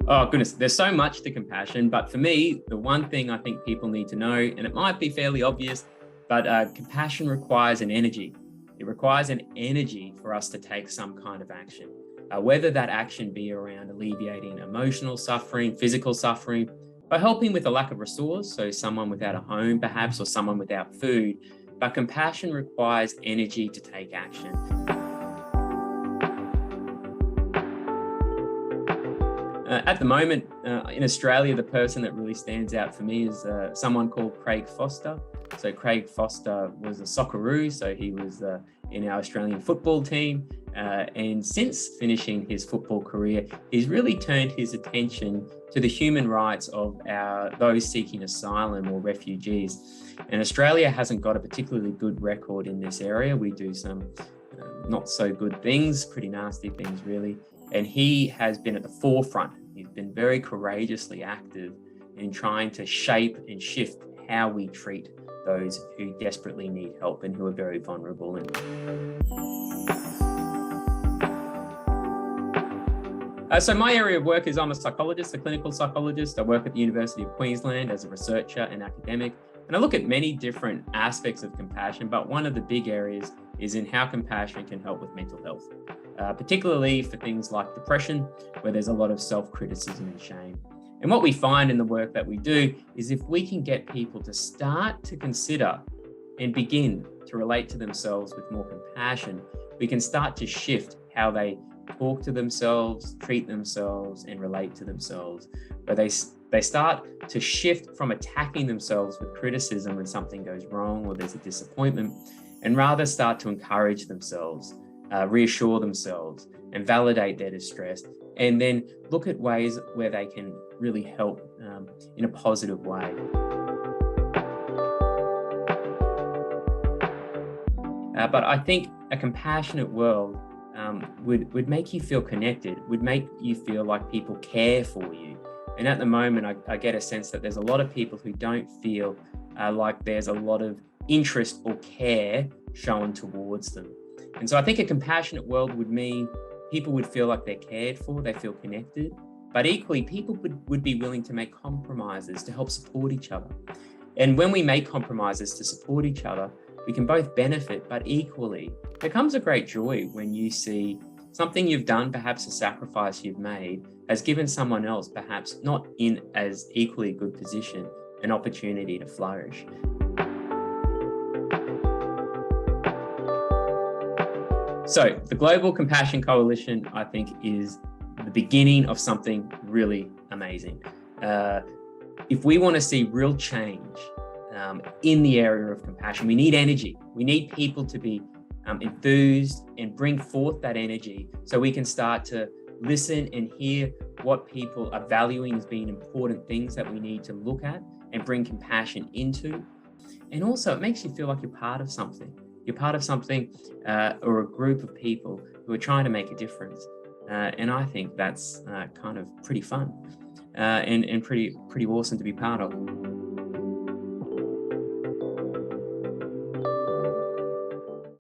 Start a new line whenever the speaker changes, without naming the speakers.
Oh, goodness, there's so much to compassion. But for me, the one thing I think people need to know, and it might be fairly obvious, but compassion requires an energy. It requires an energy for us to take some kind of action, whether that action be around alleviating emotional suffering, physical suffering, or helping with a lack of resource, so someone without a home perhaps, or someone without food. But compassion requires energy to take action. At the moment, in Australia, the person that really stands out for me is someone called Craig Foster. So Craig Foster was a Socceroo, so he was in our Australian football team. And since finishing his football career, he's really turned his attention to the human rights of those seeking asylum or refugees. And Australia hasn't got a particularly good record in this area. We do some not so good things, pretty nasty things really. And he has been at the forefront. He's been very courageously active in trying to shape and shift how we treat those who desperately need help and who are very vulnerable. So my area of work is I'm a psychologist, a clinical psychologist. I work at the University of Queensland as a researcher and academic. And I look at many different aspects of compassion, but one of the big areas is in how compassion can help with mental health, particularly for things like depression, where there's a lot of self-criticism and shame. And what we find in the work that we do is if we can get people to start to consider and begin to relate to themselves with more compassion, we can start to shift how they talk to themselves, treat themselves, and relate to themselves, where they start to shift from attacking themselves with criticism when something goes wrong or there's a disappointment, and rather start to encourage themselves, reassure themselves, and validate their distress, and then look at ways where they can really help in a positive way. But I think a compassionate world would make you feel connected, would make you feel like people care for you. And at the moment, I get a sense that there's a lot of people who don't feel like there's a lot of interest or care shown towards them. And so I think a compassionate world would mean people would feel like they're cared for, they feel connected, but equally people would be willing to make compromises to help support each other. And when we make compromises to support each other, we can both benefit, but equally, there comes a great joy when you see something you've done, perhaps a sacrifice you've made, has given someone else, perhaps not in as equally good position, an opportunity to flourish. So the Global Compassion Coalition, I think, is the beginning of something really amazing. If we want to see real change in the area of compassion, we need energy. We need people to be enthused and bring forth that energy so we can start to listen and hear what people are valuing as being important things that we need to look at and bring compassion into. And also it makes you feel like you're part of something. You're part of something or a group of people who are trying to make a difference. And I think that's kind of pretty fun and pretty awesome to be part of.